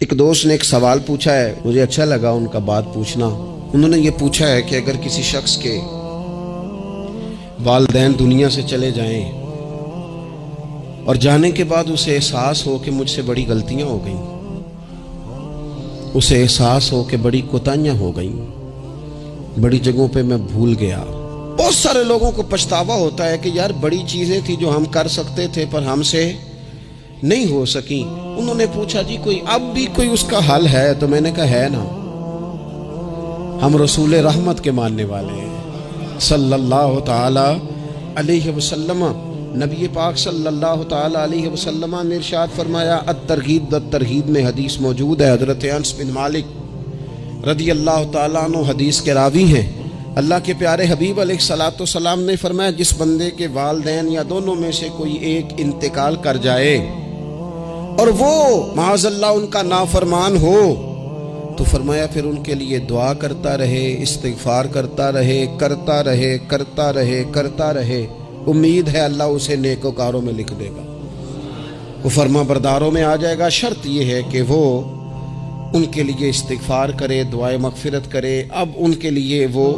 एक दोस्त ने एक सवाल पूछा है, मुझे अच्छा लगा उनका बात पूछना। उन्होंने ये पूछा है कि अगर किसी शख्स के वालिदैन दुनिया से चले जाएं और जाने के बाद उसे एहसास हो कि मुझसे बड़ी गलतियां हो गई, उसे एहसास हो कि बड़ी कोताहियां हो गई, बड़ी जगहों पे मैं भूल गया। बहुत सारे लोगों को पछतावा होता है कि यार बड़ी चीजें थी जो हम कर सकते थे पर हमसे नहीं हो सकी। उन्होंने पूछा जी कोई अब भी कोई उसका हल है? तो मैंने कहा है ना, हम रसूल रहमत के मानने वाले हैं सल्लल्लाहु ताला अलैहि वसल्लम। नबी पाक सल्लल्लाहु ताला अलैहि वसल्लम ने इरशाद फरमाया, अत-तरगीब में हदीस मौजूद है। हजरत अनस बिन मालिक रदी अल्लाह ताला अन्हु हदीस के रावी हैं। अल्लाह के प्यारे हबीब अलैहिस्सलातु वस्सलाम ने फरमाया, जिस बंदे के वालिदैन या दोनों में से कोई एक इंतकाल कर जाए और वो माअज़ल्लाह उनका नाफरमान हो, तो फरमाया फिर उनके लिए दुआ करता रहे, इस्तिग़फ़ार करता रहे, करता रहे, करता रहे, करता रहे। उम्मीद है अल्लाह उसे नेकोकारों में लिख देगा, वो फरमा बरदारों में आ जाएगा। शर्त यह है कि वो उनके लिए इस्तिग़फ़ार करे, दुआए मग़फ़िरत करे। अब उनके लिए वो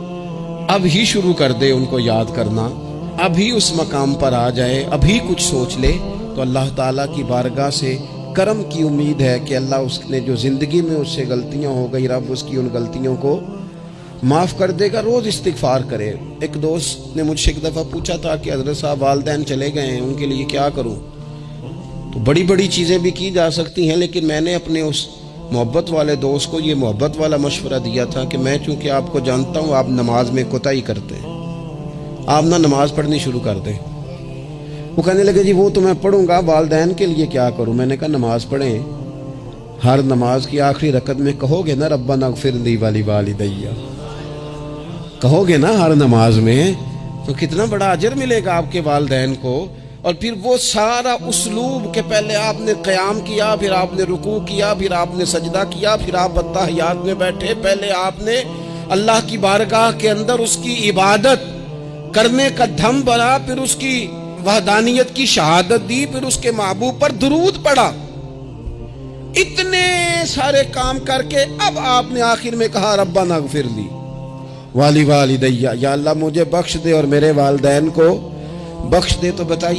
अब ही शुरू कर दे उनको याद करना, अभी उस मकाम पर आ जाए, अभी कुछ सोच ले, तो अल्लाह ताला की बारगाह से करम की उम्मीद है कि अल्लाह उसने जो ज़िंदगी में उससे गलतियां हो गई, रब उसकी उन गलतियों को माफ़ कर देगा। रोज़ इस्तिग़फ़ार करे। एक दोस्त ने मुझसे एक दफ़ा पूछा था कि हज़रत साहब वालिदैन चले गए हैं, उनके लिए क्या करूं? तो बड़ी बड़ी चीज़ें भी की जा सकती हैं, लेकिन मैंने अपने उस मोहब्बत वाले दोस्त को ये मोहब्बत वाला मशवरा दिया था कि मैं चूँकि आपको जानता हूँ आप नमाज में कोताही करते हैं, आप ना नमाज पढ़नी शुरू कर दें। वो कहने लगे जी वो तो मैं पढ़ूंगा, वालिदैन के लिए क्या करूं? मैंने कहा नमाज पढ़ें। हर नमाज की आखिरी रकत में कहोगे ना रब्बना अग़फ़िरली वालिदैया, कहोगे ना हर नमाज में, तो कितना बड़ा अजर मिलेगा आपके वालिदैन को। और फिर वो सारा उसलूब के पहले आपने क़याम किया, फिर आपने रुकू किया, फिर आपने सजदा किया, फिर आप अत्तहियात में बैठे, पहले आपने अल्लाह की बारगाह के अंदर उसकी इबादत करने का धम बना, फिर उसकी वहदानियत की शहादत दी, फिर उसके महबूब पर दुरूद पढ़ा। इतने सारे काम करके अब आपने आखिर में कहा रब्बना अग़फ़िरली वालिदैया, या अल्लाह मुझे बख्श दे और मेरे वालिदैन को बख्श दे। तो बताइए